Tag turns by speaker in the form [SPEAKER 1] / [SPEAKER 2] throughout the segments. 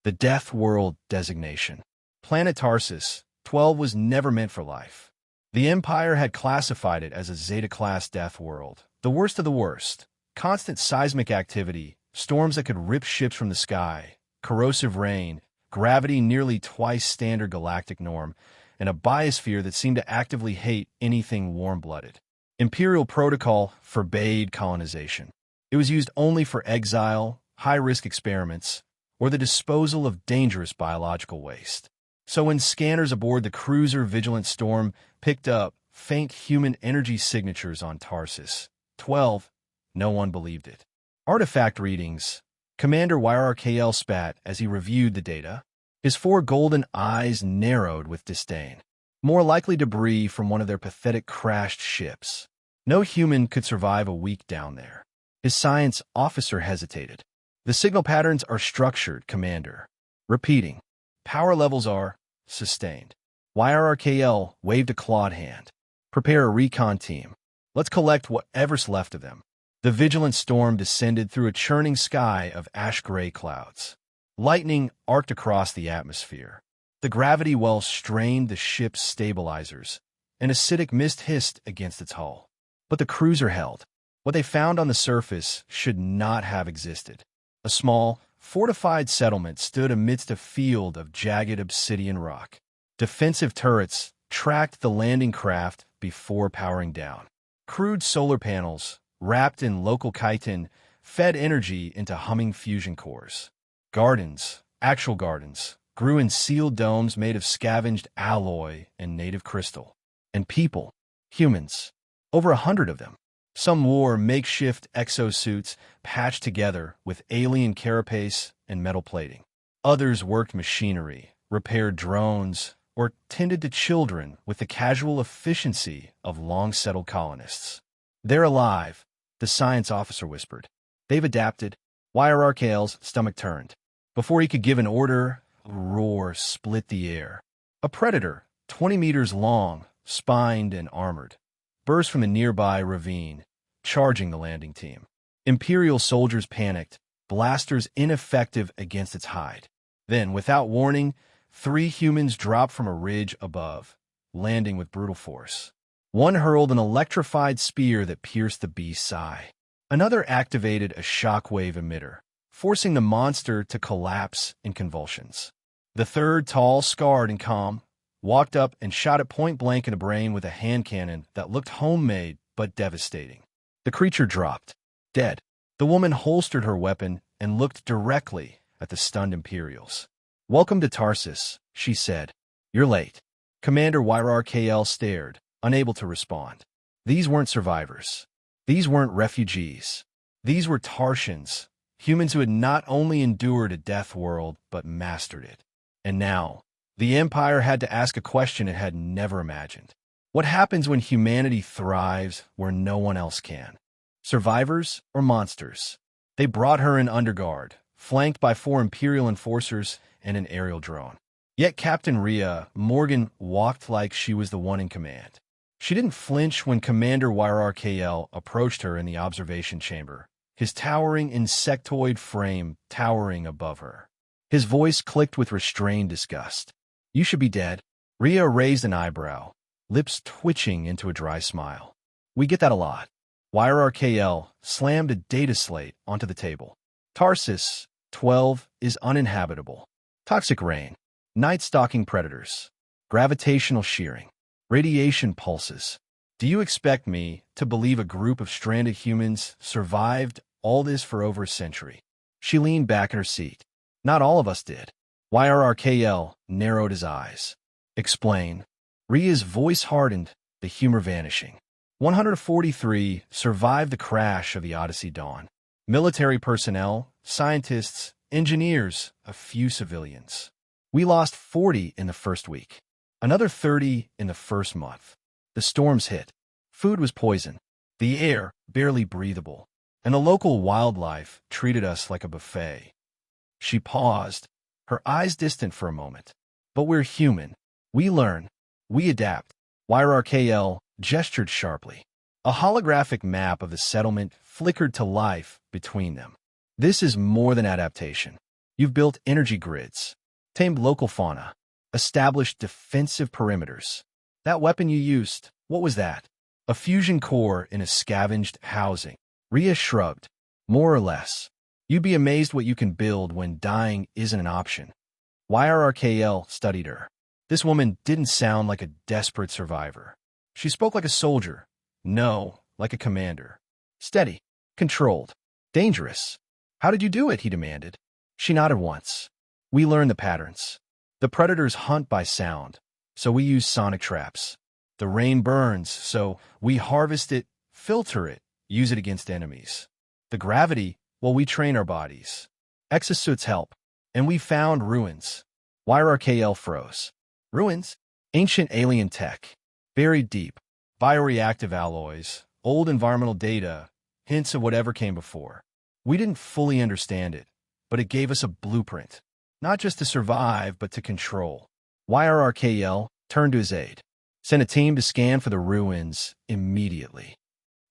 [SPEAKER 1] The Death World designation. Planet Tarsus, 12 was never meant for life. The Empire had classified it as a Zeta-class death world, the worst of the worst. Constant seismic activity, storms that could rip ships from the sky, corrosive rain, gravity nearly twice standard galactic norm, and a biosphere that seemed to actively hate anything warm-blooded. Imperial protocol forbade colonization. It was used only for exile, high-risk experiments, or the disposal of dangerous biological waste. So when scanners aboard the cruiser Vigilant Storm picked up faint human energy signatures on Tarsus 12, no one believed it. Artifact readings. Commander YRKL spat as he reviewed the data. His 4 golden eyes narrowed with disdain. More likely debris from one of their pathetic crashed ships. No human could survive a week down there. His science officer hesitated. The signal patterns are structured, Commander. Repeating. Power levels are sustained. YRKL waved a clawed hand. Prepare a recon team. Let's collect whatever's left of them. The Vigilant Storm descended through a churning sky of ash-gray clouds. Lightning arced across the atmosphere. The gravity well strained the ship's stabilizers. An acidic mist hissed against its hull. But the cruiser held. What they found on the surface should not have existed. A small, fortified settlement stood amidst a field of jagged obsidian rock. Defensive turrets tracked the landing craft before powering down. Crude solar panels, wrapped in local chitin, fed energy into humming fusion cores. Gardens, actual gardens, grew in sealed domes made of scavenged alloy and native crystal. And people, humans, over 100 of them. Some wore makeshift exosuits patched together with alien carapace and metal plating. Others worked machinery, repaired drones, or tended to children with the casual efficiency of long-settled colonists. They're alive, the science officer whispered. They've adapted. YRKL's stomach turned. Before he could give an order, a roar split the air. A predator, 20 meters long, spined and armored, burst from a nearby ravine, charging the landing team. Imperial soldiers panicked, blasters ineffective against its hide. Then, without warning, 3 humans dropped from a ridge above, landing with brutal force. One hurled an electrified spear that pierced the beast's eye. Another activated a shockwave emitter, forcing the monster to collapse in convulsions. The third, tall, scarred, and calm, walked up and shot it point-blank in the brain with a hand cannon that looked homemade but devastating. The creature dropped, dead. The woman holstered her weapon and looked directly at the stunned Imperials. "Welcome to Tarsus," she said. "You're late." Commander YRKL stared, unable to respond. These weren't survivors. These weren't refugees. These were Tarsians, humans who had not only endured a death world, but mastered it. And now, the Empire had to ask a question it had never imagined. What happens when humanity thrives where no one else can? Survivors or monsters? They brought her in underguard, flanked by 4 Imperial enforcers and an aerial drone. Yet Captain Rhea Morgan walked like she was the one in command. She didn't flinch when Commander YRKL approached her in the observation chamber, his towering insectoid frame towering above her. His voice clicked with restrained disgust. "You should be dead." Rhea raised an eyebrow, lips twitching into a dry smile. "We get that a lot." YRKL slammed a data slate onto the table. "Tarsus, 12, is uninhabitable. Toxic rain, night-stalking predators, gravitational shearing, radiation pulses. Do you expect me to believe a group of stranded humans survived all this for over a century?" She leaned back in her seat. "Not all of us did." YRKL narrowed his eyes. "Explain." Rhea's voice hardened, the humor vanishing. 143 survived the crash of the Odyssey Dawn. Military personnel, scientists, engineers, a few civilians. We lost 40 in the first week. Another 30 in the first month. The storms hit. Food was poison. The air barely breathable. And the local wildlife treated us like a buffet. She paused, her eyes distant for a moment. "But we're human. We learn. We adapt." YRKL gestured sharply. A holographic map of the settlement flickered to life between them. "This is more than adaptation. You've built energy grids, tamed local fauna, established defensive perimeters. That weapon you used, what was that? A fusion core in a scavenged housing. Rhea shrugged. More or less. You'd be amazed what you can build when dying isn't an option. YRRKL studied her. This woman didn't sound like a desperate survivor. She spoke like a soldier. No, like a commander. Steady. Controlled. Dangerous. How did you do it? He demanded. She nodded once. We learned the patterns. The predators hunt by sound, so we use sonic traps. The rain burns, so we harvest it, filter it, use it against enemies. The gravity, well, we train our bodies. Exosuits help, and we found ruins. YRKL froze. Ruins? Ancient alien tech. Buried deep. Bioreactive alloys. Old environmental data. Hints of whatever came before. We didn't fully understand it, but it gave us a blueprint. Not just to survive, but to control. YRRKL turned to his aide. Sent a team to scan for the ruins immediately.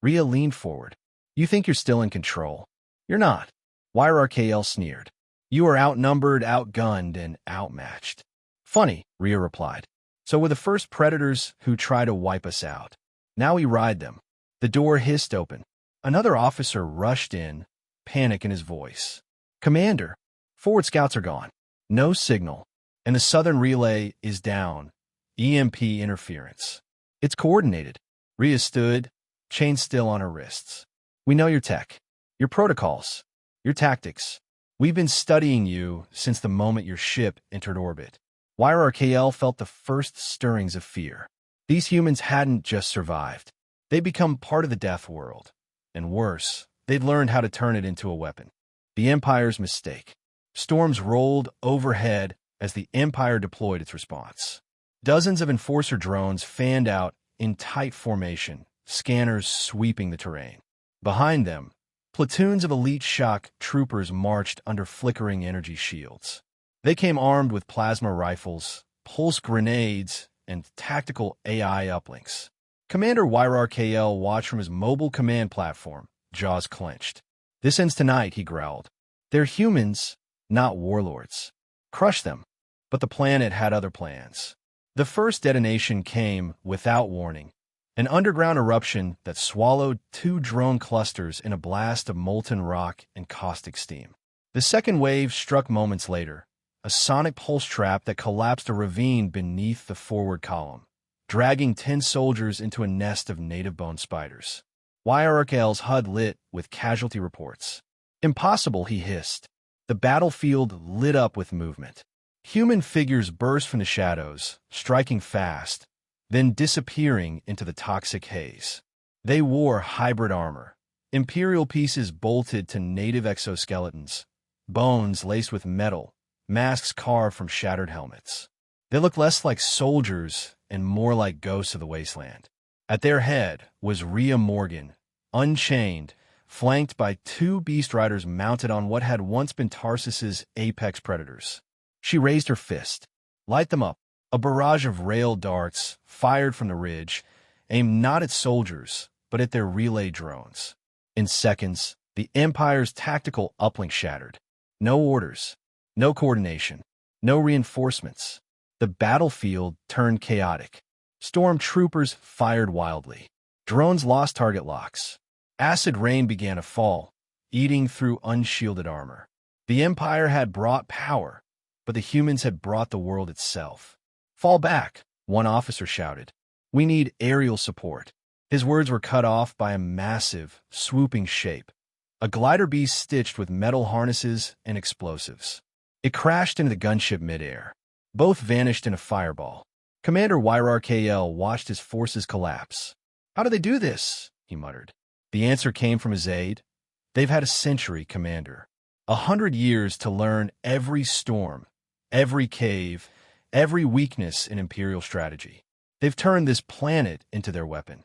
[SPEAKER 1] Rhea leaned forward. You think you're still in control? You're not. YRRKL sneered. You are outnumbered, outgunned, and outmatched. Funny, Rhea replied. So we're the first predators who try to wipe us out. Now we ride them. The door hissed open. Another officer rushed in, panic in his voice. Commander, forward scouts are gone. No signal. And the southern relay is down. EMP interference. It's coordinated. Rhea stood, chain still on her wrists. We know your tech, your protocols, your tactics. We've been studying you since the moment your ship entered orbit. YRKL felt the first stirrings of fear. These humans hadn't just survived. They'd become part of the death world. And worse, they'd learned how to turn it into a weapon. The Empire's mistake. Storms rolled overhead as the Empire deployed its response. Dozens of enforcer drones fanned out in tight formation, scanners sweeping the terrain. Behind them, platoons of elite shock troopers marched under flickering energy shields. They came armed with plasma rifles, pulse grenades, and tactical AI uplinks. Commander YRKL watched from his mobile command platform, jaws clenched. This ends tonight, he growled. They're humans, not warlords. Crush them. But the planet had other plans. The first detonation came without warning, an underground eruption that swallowed 2 drone clusters in a blast of molten rock and caustic steam. The second wave struck moments later, a sonic pulse trap that collapsed a ravine beneath the forward column, dragging 10 soldiers into a nest of native bone spiders. YRKL's HUD lit with casualty reports. Impossible, he hissed. The battlefield lit up with movement. Human figures burst from the shadows, striking fast, then disappearing into the toxic haze. They wore hybrid armor, Imperial pieces bolted to native exoskeletons, bones laced with metal, masks carved from shattered helmets. They looked less like soldiers and more like ghosts of the wasteland. At their head was Rhea Morgan, unchained, flanked by 2 beast riders mounted on what had once been Tarsus's apex predators. She raised her fist. Light them up. A barrage of rail darts, fired from the ridge, aimed not at soldiers, but at their relay drones. In seconds, the Empire's tactical uplink shattered. No orders, no coordination, no reinforcements. The battlefield turned chaotic. Stormtroopers fired wildly. Drones lost target locks. Acid rain began to fall, eating through unshielded armor. The Empire had brought power, but the humans had brought the world itself. Fall back, one officer shouted. We need aerial support. His words were cut off by a massive, swooping shape, a glider beast stitched with metal harnesses and explosives. It crashed into the gunship midair. Both vanished in a fireball. Commander YRKL watched his forces collapse. How do they do this? He muttered. The answer came from his aide. They've had a century, Commander. 100 years to learn every storm, every cave, every weakness in Imperial strategy. They've turned this planet into their weapon.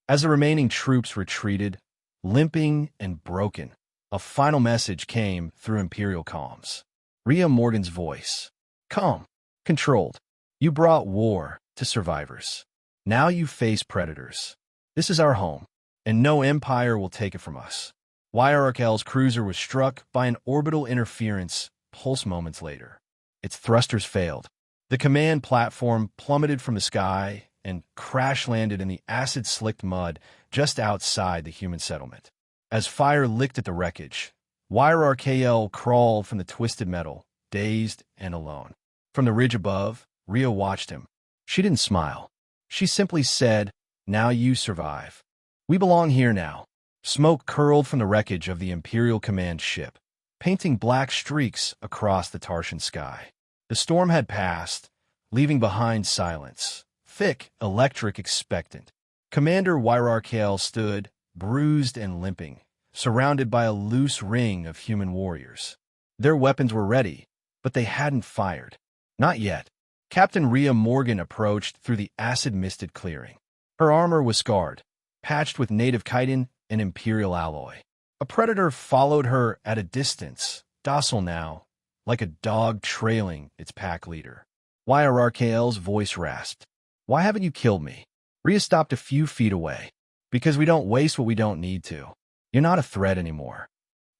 [SPEAKER 1] As the remaining troops retreated, limping and broken, a final message came through Imperial comms. Rhea Morgan's voice. Calm, controlled. You brought war to survivors. Now you face predators. This is our home, and no empire will take it from us. YRKL's cruiser was struck by an orbital interference, pulse moments later. Its thrusters failed. The command platform plummeted from the sky and crash-landed in the acid-slicked mud just outside the human settlement. As fire licked at the wreckage, YRKL crawled from the twisted metal, dazed and alone. From the ridge above, Rhea watched him. She didn't smile. She simply said, "Now you survive. We belong here now." Smoke curled from the wreckage of the Imperial Command ship, painting black streaks across the Tarshan sky. The storm had passed, leaving behind silence, thick, electric, expectant. Commander YRKL stood, bruised and limping, surrounded by a loose ring of human warriors. Their weapons were ready, but they hadn't fired. Not yet. Captain Rhea Morgan approached through the acid-misted clearing. Her armor was scarred, patched with native chitin and Imperial alloy. A predator followed her at a distance, docile now, like a dog trailing its pack leader. YRKL's voice rasped. "Why haven't you killed me?" Rhea stopped a few feet away. "Because we don't waste what we don't need to. You're not a threat anymore."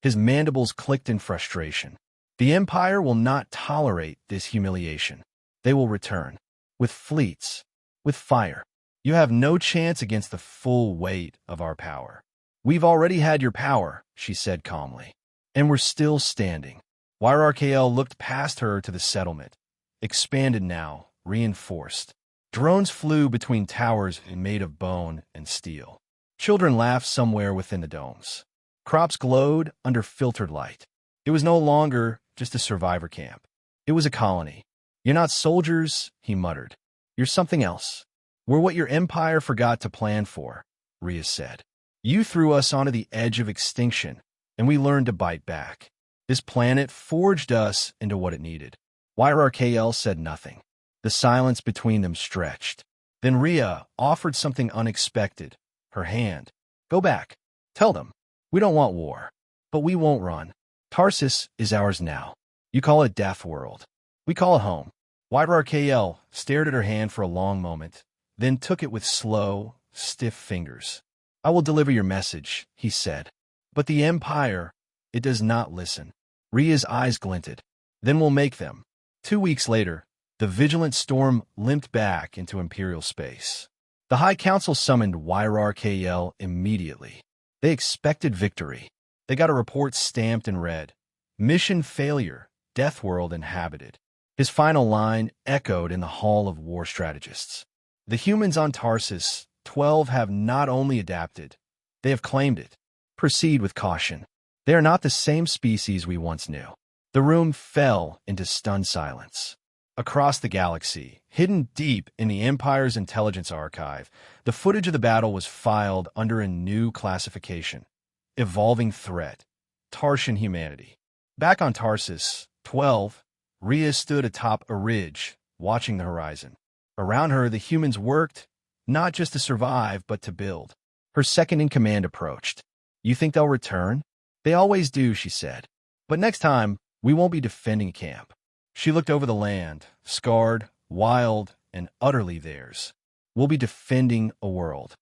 [SPEAKER 1] His mandibles clicked in frustration. The Empire will not tolerate this humiliation. They will return. With fleets. With fire. You have no chance against the full weight of our power. "We've already had your power," she said calmly. "And we're still standing." YRKL looked past her to the settlement. Expanded now, reinforced. Drones flew between towers made of bone and steel. Children laughed somewhere within the domes. Crops glowed under filtered light. It was no longer just a survivor camp. It was a colony. "You're not soldiers," he muttered. "You're something else. We're what your empire forgot to plan for," Rhea said. "You threw us onto the edge of extinction, and we learned to bite back. This planet forged us into what it needed." YRKL said nothing. The silence between them stretched. Then Rhea offered something unexpected. Her hand. "Go back. Tell them. We don't want war. But we won't run. Tarsus is ours now. You call it Death World. We call it home." YRKL stared at her hand for a long moment, then took it with slow, stiff fingers. "I will deliver your message," he said. "But the Empire, it does not listen." Rhea's eyes glinted. "Then we'll make them." 2 weeks later, the Vigilant Storm limped back into Imperial space. The High Council summoned YRKL immediately. They expected victory. They got a report stamped in red. "Mission failure, Death World inhabited." His final line echoed in the Hall of War Strategists. The humans on Tarsus 12 have not only adapted, they have claimed it. Proceed with caution. They are not the same species we once knew. The room fell into stunned silence. Across the galaxy, hidden deep in the Empire's intelligence archive, the footage of the battle was filed under a new classification. Evolving threat. Tarshan humanity. Back on Tarsus, 12, Rhea stood atop a ridge, watching the horizon. Around her, the humans worked, not just to survive, but to build. Her second-in-command approached. "You think they'll return?" "They always do," she said. "But next time, we won't be defending a camp." She looked over the land, scarred, wild, and utterly theirs. "We'll be defending a world."